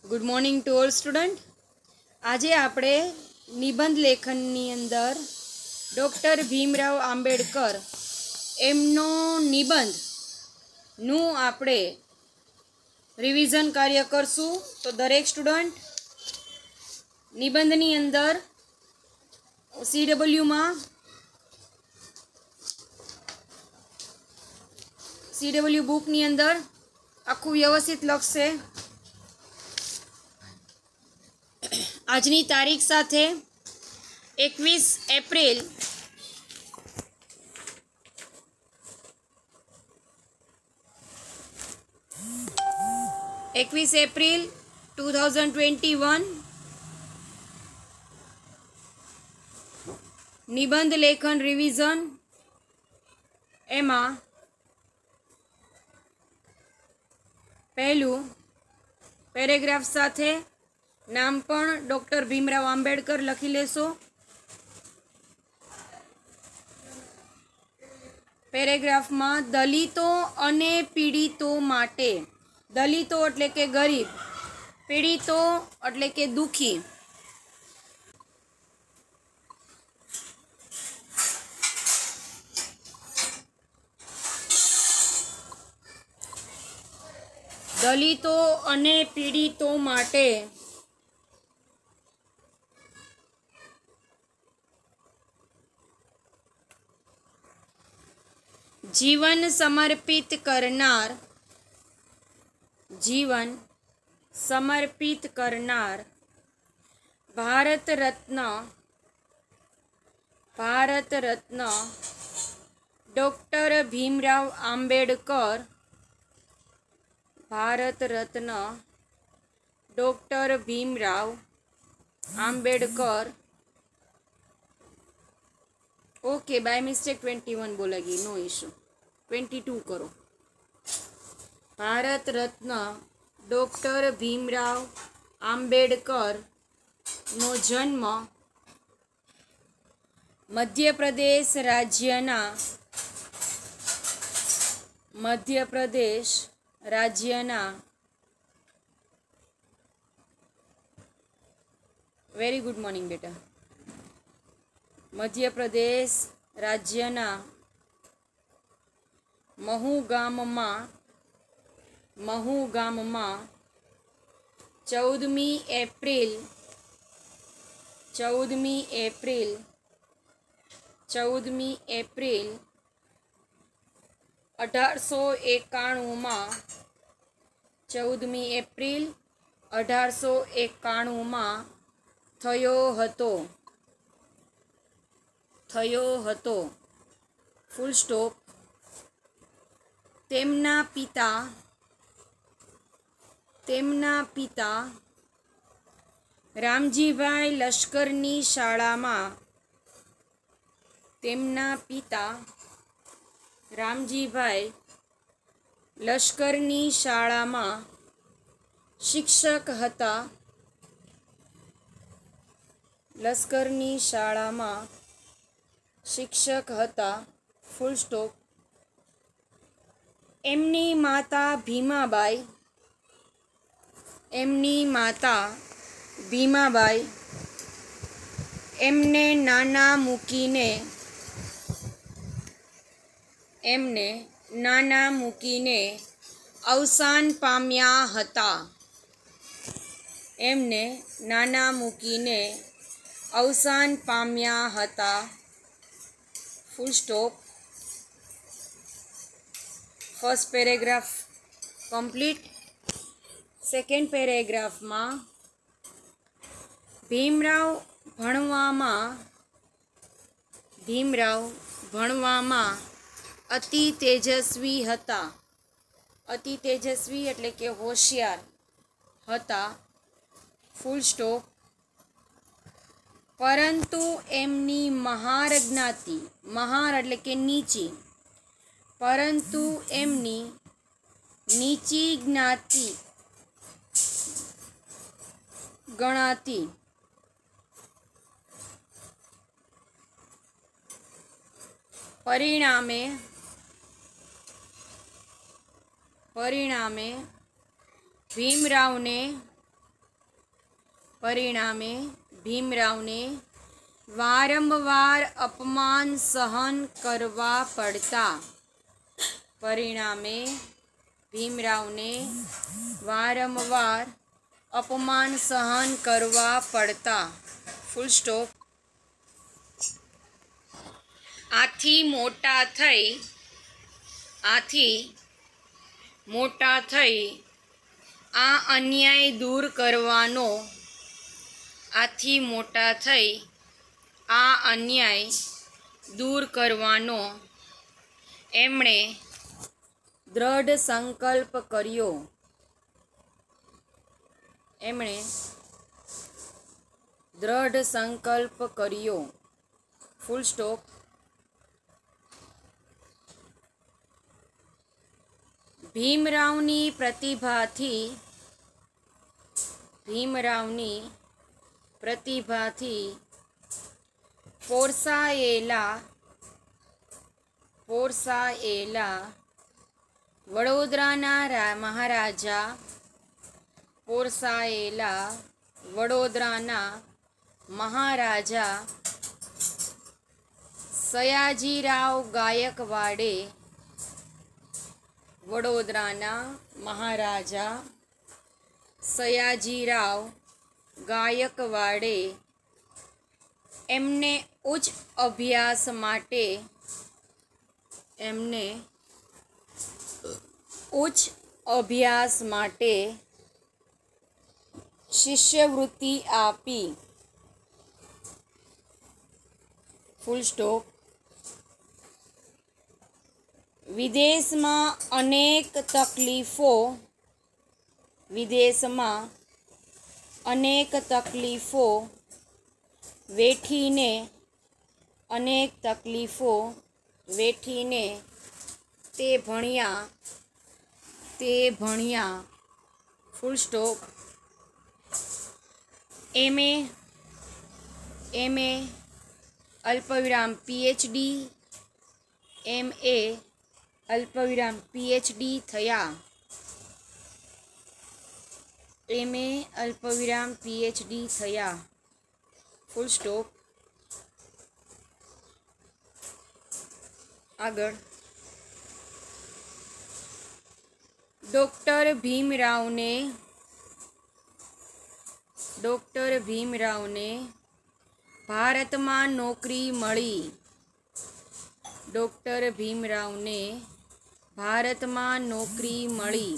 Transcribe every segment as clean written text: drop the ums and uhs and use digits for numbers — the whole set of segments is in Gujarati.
Good morning to all student. आज आपणे निबंध लेखननी अंदर डॉक्टर भीमराव आंबेडकर एमनो निबंधनु आपणे रिविजन कार्य करशुं। तो दरेक स्टूडेंट निबंधनी अंदर CW में CW बुकनी अंदर आखू व्यवस्थित लखशे। आजनी तारीख साथे 21 एप्रिल 2021 निबंध लेखन रिविजन एमा पहलू पेरेग्राफ साथे नाम पण डॉक्टर भीमराव आंबेडकर लखी लेशो। पेरेग्राफ में दलितों अने पीड़ितों माटे, दलितों एटले के गरीब, पीड़ितों एटले के दुखी। दलितों अने पीड़ितों माटे जीवन समर्पित करनार, जीवन समर्पित करनार Bharat Ratna doctor Bhimrao Ambedkar, Bharat Ratna doctor Bhimrao Ambedkar. Okay, by mistake 21 बोलेगी, नो इशू, 22 करो। भारत रत्न डॉक्टर भीमराव आंबेडकर नो जन्म मध्य प्रदेश राज्यना वेरी गुड मॉर्निंग बेटा, मध्य प्रदेश राज्यना महू गाम में 14 एप्रिल 1891 में 14 एप्रिल 1891 में थयो हतो फुल स्टॉप। तेमना पिता रामजीभाई लश्करनी शाळा में, तेमना पिता रामजीभाई लश्करनी शाळा में शिक्षक हता, लश्करनी शाळा में शिक्षक हता फुल स्टॉप। एमनी माता भीमाबाई एमने नाना मूकीने अवसान पाम्या हता, एमने नाना मूकीने अवसान पाम्या हता full stop. First paragraph complete. Second paragraph में भीमराव भणवामां अति तेजस्वी हता, अति तेजस्वी एटले के होशियार हता फुल स्टॉप। परंतु एमनी महार ज्ञाति, महार एटले के नीची, परंतु एमनी नीची ज्ञाति गणाती। परिणामे भीमराव ने परिणामे भीमरावने वारंवार अपमान सहन करवा पड़ता। परिणामे भीमरावने वारंवार अपमान सहन करवा पड़ता। Full stop. आथी मोटा थई आ अन्याय दूर करवानो आथी मोटा थई आ अन्याय दूर करवानो एमणे दृढ़ संकल्प कर्यो। एमणे दृढ़ संकल्प कर्यो। Full stop. भीमरावनी प्रतिभाथी पोरसाયેલા વડોદરાના મહારાજા સયાજીરાવ ગાયકવાડે વડોદરાના મહારાજા સયાજીરાવ ગાયકવાડે એમને ઉચ્ચ અભ્યાસ માટે શિષ્યવૃત્તિ આપી। Full stop. વિદેશમાં અનેક તકલીફો વેઠીને તે ભણ્યા। Full stop. એમએ અલ્પવિરામ PhD થયા। Full stop. આગળ ડૉક્ટર ભીમરાવને ભારતમાં નોકરી મળી। ડૉક્ટર ભીમરાવને ભારતમાં નોકરી મળી,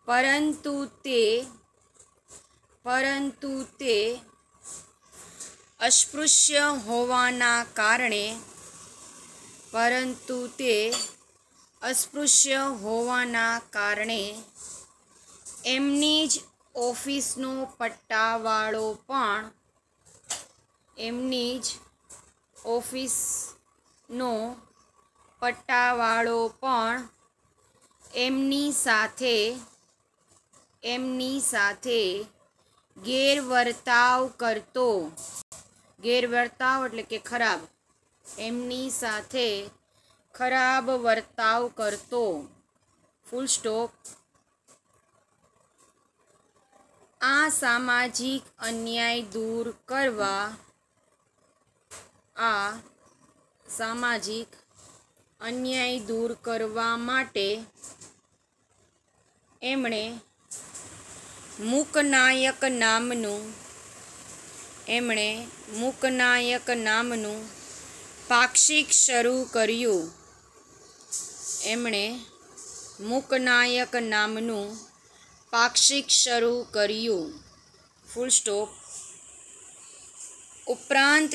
પરંતુ તે અસ્પૃશ્ય હોવાના કારણે એમની જ ઓફિસનો પટ્ટાવાળો પણ એમની સાથે ગેરવર્તાવ એટલે કે ખરાબ, એમની સાથે ખરાબ વર્તાવ કરતો। Full stop. આ સામાજિક અન્યાય દૂર કરવા માટે એમણે મૂકનાયક નામનું પાક્ષિક શરૂ કર્યું। Full stop. ઉપરાંત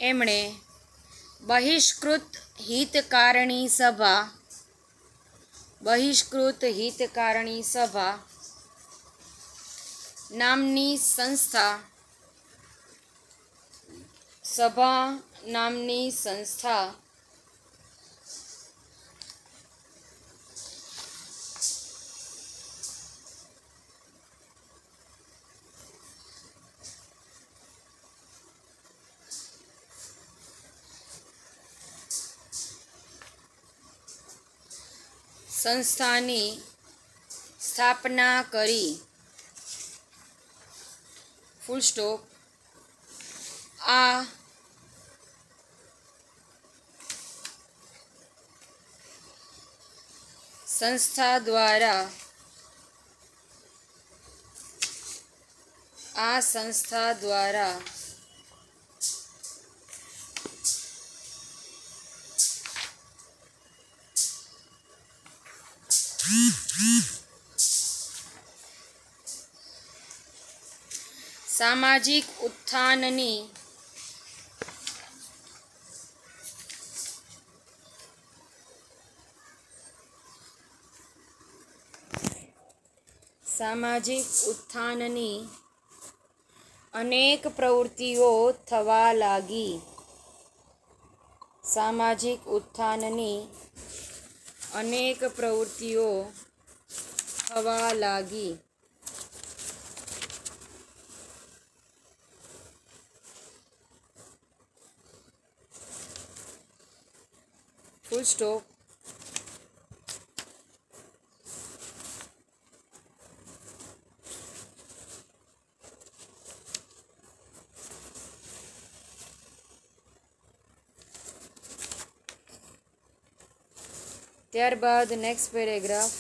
એમણે બહિષ્કૃત હિતકારણી સભા નામની સંસ્થા સંસ્થાની स्थापना करी। Full stop. आ संस्था द्वारा सामाजिक उत्थाननी अनेक प्रवृत्तिओ थवा लागी। सामाजिक उत्थाननी अनेक प्रवृत्तिओ थवा लागी। Full stop. ત્યારબાદ નેક્સ્ટ પેરેગ્રાફ।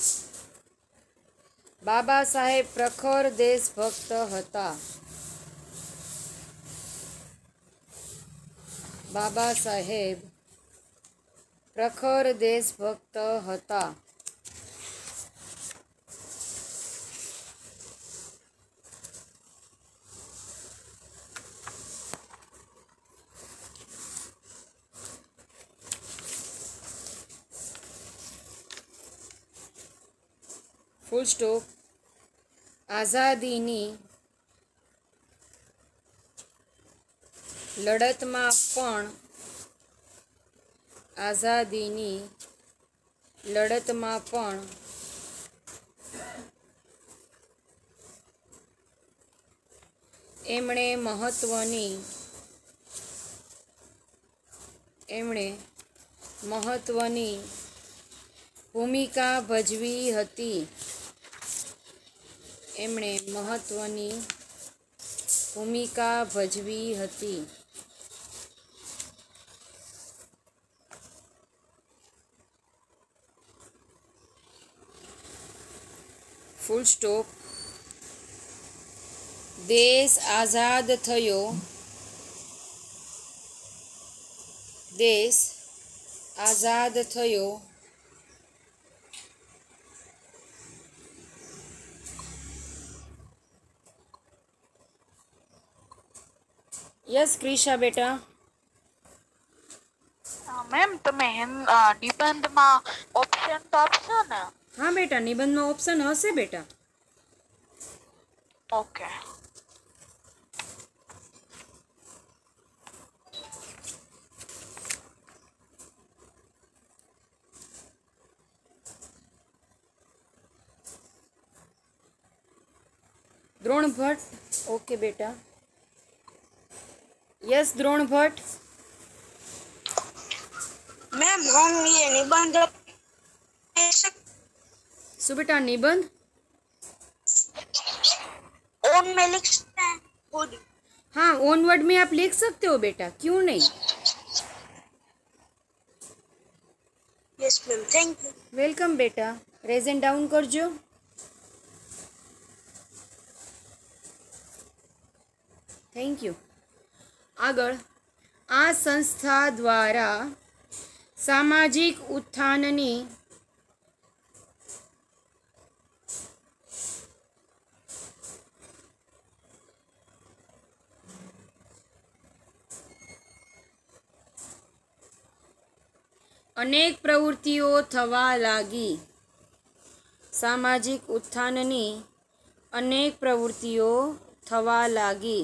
બાબા સાહેબ પ્રખર દેશભક્ત હતા। બાબા સાહેબ પ્રખર દેશભક્ત હતા। Full stop. आज़ादीनी लड़तमां पण एमणे महत्वनी भूमिका भजवी हती। एमणे महत्वनी भूमिका भजवी हती। Full stop. देश आज़ाद थयो। देश आज़ाद थयो यस क्रिशा बेटा। मैम તમે નિબંધમાં ઓપ્શન તો આપશો ને? हाँ बेटा, निबंध में ऑप्शन हशे बेटा। ओके। द्रोण भट्ट। ओके बेटा। यस द्रोण भट्ट। मैम हम ये निबंध सो बेटा निबंध ओन में लिख सकते हैं खुद। हाँ ओन वर्ड में आप लिख सकते हो बेटा, क्यों नहीं। Yes ma'am, thank you. Welcome बेटा। रेजन डाउन करजो। Thank you. आगळ आ संस्था द्वारा सामाजिक उत्थाननी अनेक प्रवृत्तिओ थवा लागी। सामाजिक उत्थाननी अनेक प्रवृत्तिओ थवा लागी।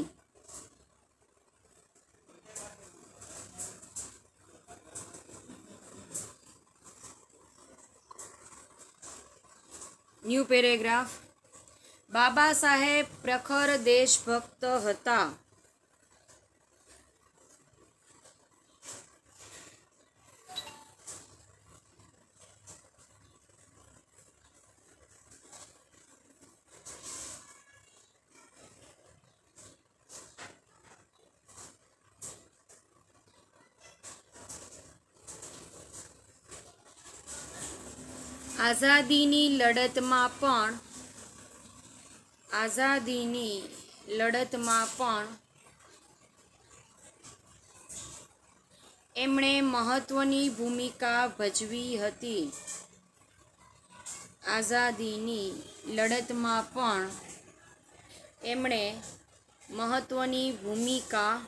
New paragraph. बाबा साहेब प्रखर देशभक्त हता। આઝાદીની લડતમાં પણ એમણે મહત્વની ભૂમિકા ભજવી હતી. આઝાદીની લડતમાં પણ એમણે મહત્વની ભૂમિકા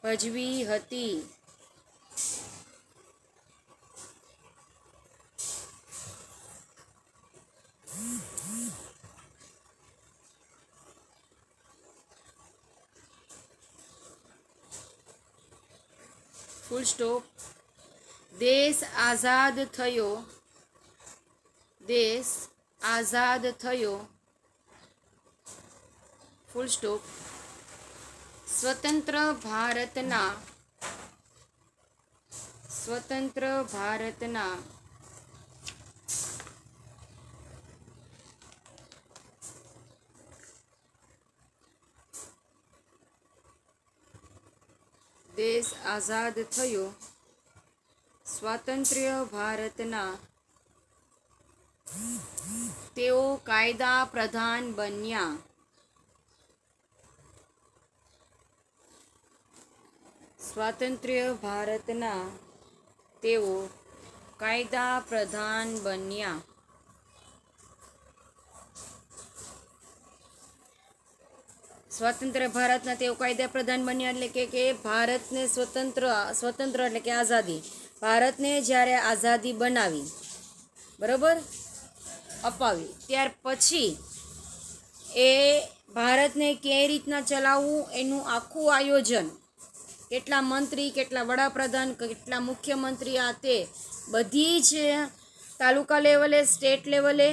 ભજવી હતી. Full stop. દેશ આઝાદ થયો ફૂલ સ્ટોપ. સ્વતંત્ર ભારતના દેશ આઝાદ થયો, સ્વાતંત્ર્ય ભારતના તેઓ કાયદા પ્રધાન બન્યા. સ્વાતંત્ર્ય ભારતના તેઓ કાયદા પ્રધાન બન્યા. સ્વતંત્ર ભારતના તેઓ કાયદા પ્રધાન બન્યા એટલે કે ભારતને સ્વતંત્ર એટલે કે આઝાદી. ભારતને જ્યારે આઝાદી બનાવી, બરાબર, અપાવી, ત્યાર પછી એ ભારતને કઈ રીતના ચલાવવું એનું આખું આયોજન, કેટલા મંત્રી, કેટલા વડાપ્રધાન, કેટલા મુખ્યમંત્રી, આ તે બધી જ તાલુકા લેવલે, સ્ટેટ લેવલે,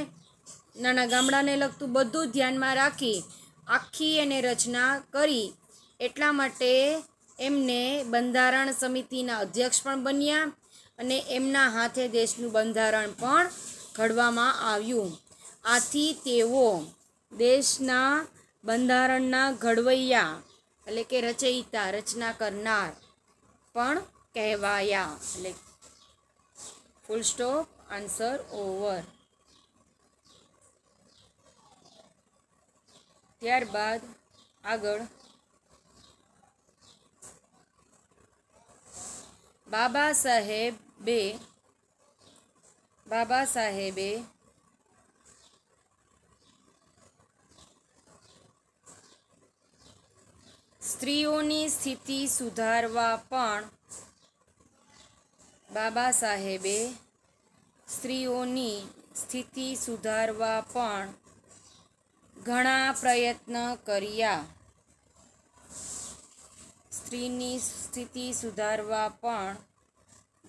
નાના ગામડાને લગતું બધું ધ્યાનમાં રાખી આખી એને રચના કરી. એટલા માટે એમને બંધારણ સમિતિના અધ્યક્ષ પણ બન્યા અને એમના હાથે દેશનું બંધારણ પણ ઘડવામાં આવ્યું. આથી તેઓ દેશના બંધારણના ઘડવૈયા એટલે કે રચયિતા, રચના કરનાર પણ કહેવાયા. એટલે ફૂલ સ્ટોપ, આન્સર ઓવર. ત્યારબાદ આગળ બાબા સાહેબે સ્ત્રીઓની સ્થિતિ સુધારવા પણ ઘણા પ્રયત્ન કર્યા. સ્ત્રીની સ્થિતિ સુધારવા પણ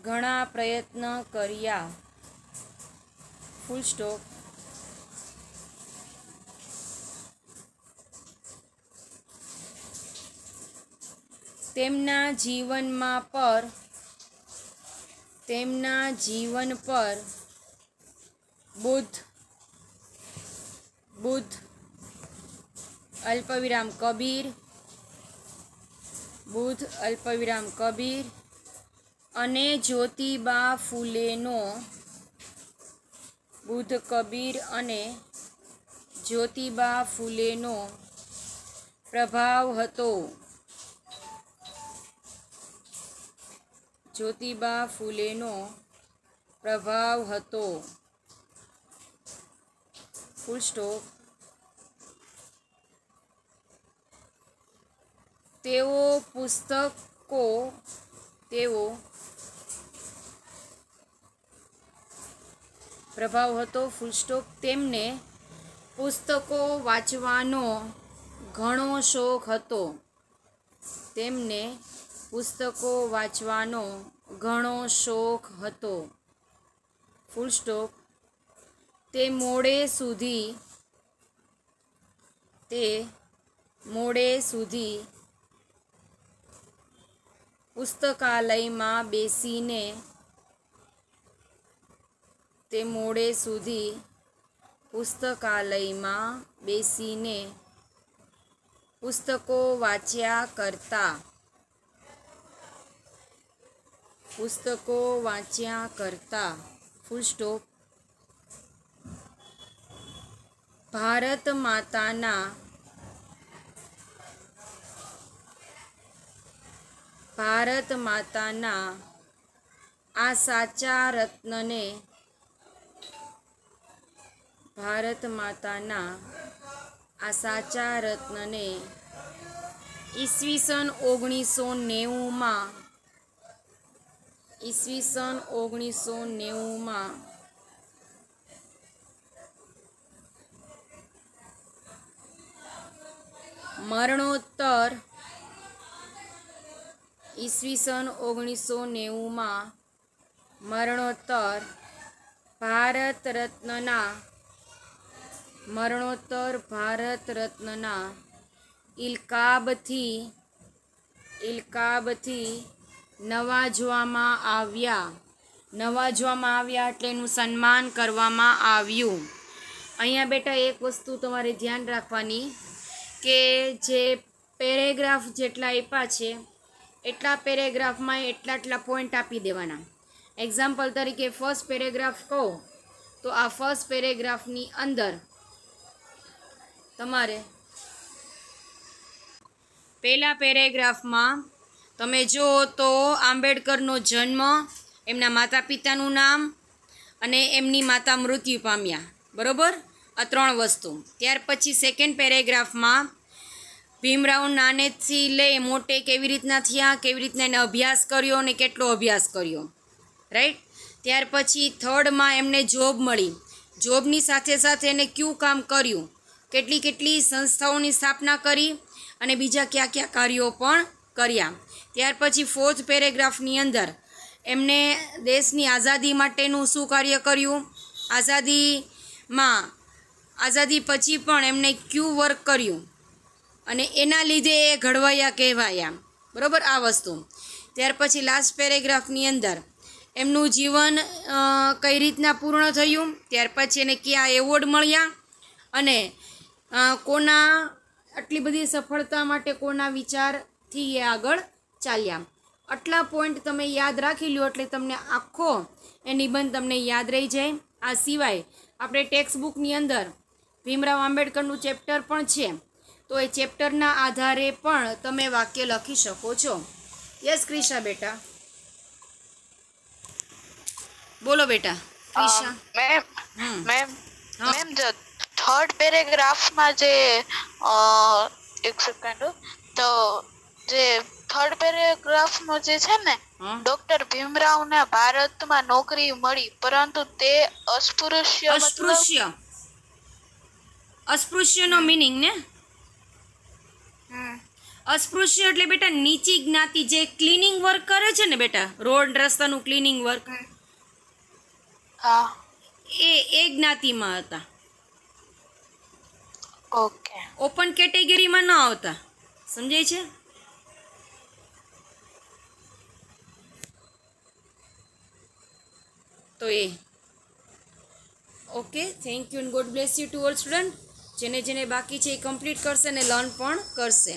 ઘણા પ્રયત્ન કર્યા. Full stop. તેમના જીવન પર બુદ્ધ અલ્પવિરામ કબીર અને જ્યોતિબા ફૂલેનો પ્રભાવ હતો. Full stop. તેમને પુસ્તકો વાંચવાનો ઘણો શોખ હતો. Full stop. તે મોડે સુધી પુસ્તકાલયમાં બેસીને પુસ્તકો વાંચ્યા કરતા. Full stop. ભારત માતાના આ સાચા રત્નને ઈસવીસન 1990માં મરણોત્તર ભારત રત્નના ઇલકાબથી નવાજવામાં આવ્યા એટલે એનું સન્માન કરવામાં આવ્યું. અહીંયા બેટા એક વસ્તુ તમારે ધ્યાન રાખવાની કે જે પેરેગ્રાફ જેટલા આપ્યા છે એટલા પેરેગ્રાફમાં એટલા પોઈન્ટ આપી દેવાના. એક્ઝામ્પલ તરીકે ફર્સ્ટ પેરેગ્રાફ કહો તો આ ફર્સ્ટ પેરેગ્રાફની અંદર તમારે પહેલા પેરેગ્રાફમાં તમે જુઓ તો આંબેડકરનો જન્મ, એમના માતા પિતાનું નામ અને એમની માતા મૃત્યુ પામ્યા, બરાબર? આ 3 વસ્તુ. ત્યાર પછી સેકન્ડ પેરેગ્રાફમાં ભીમરાવ નાનેથી લઈ મોટે કેવી રીતના થયા, કેવી રીતના એને અભ્યાસ કર્યો અને કેટલો અભ્યાસ કર્યો, રાઈટ? ત્યાર પછી થર્ડમાં એમને જોબ મળી, જોબની સાથે સાથે એને કયું કામ કર્યું, કેટલી સંસ્થાઓની સ્થાપના કરી અને બીજા કયા કાર્યો પણ કર્યા. ત્યાર પછી ફોર્થ પેરેગ્રાફની અંદર એમને દેશની આઝાદી માટેનું શું કાર્ય કર્યું, આઝાદી પછી પણ એમને ક્યું વર્ક કર્યું અને એના લીધે એ ઘડવાયા કહેવાયા, બરાબર? આ વસ્તુ. ત્યાર પછી લાસ્ટ પેરેગ્રાફની અંદર એમનું જીવન કઈ રીતના પૂર્ણ થયું, ત્યાર પછી એને કયા એવોર્ડ મળ્યા અને કોના આટલી બધી સફળતા માટે કોના વિચારથી એ આગળ ચાલ્યા. આટલા પોઈન્ટ તમે યાદ રાખી લો એટલે તમને આખો એ નિબંધ તમને યાદ રહી જાય. આ સિવાય આપણે ટેક્સ્ટ બુકની અંદર ભીમરાવ આંબેડકરનું ચેપ્ટર પણ છે, તો એ ચેપ્ટરના આધારે પણ તમે વાક્ય લખી શકો છો. યસ ક્રિશા બેટા, બોલો બેટા. ક્રિશા મેમ જો થર્ડ પેરેગ્રાફમાં જે એક સેકન્ડ, તો જે થર્ડ પેરેગ્રાફમાં જે છે ને, ડોક્ટર ભીમરાવને ભારતમાં નોકરી મળી પરંતુ તે અસ્પૃશ્યનો મિનિંગ ને, અસ્પૃશ્ય એટલે બેટા નીચી જ્ઞાતિ જે ક્લીનિંગ વર્ક કરે છે ને બેટા, રોડ રસ્તાનું ક્લીનિંગ વર્ક, એ જ્ઞાતિમાં હતા. ઓકે, ઓપન કેટેગરીમાં ન આવતા, સમજાય છે? તો એ okay. Thank you and god bless you to all student. જેને બાકી છે એ કમ્પ્લીટ કરશે અને લર્ન પણ કરશે.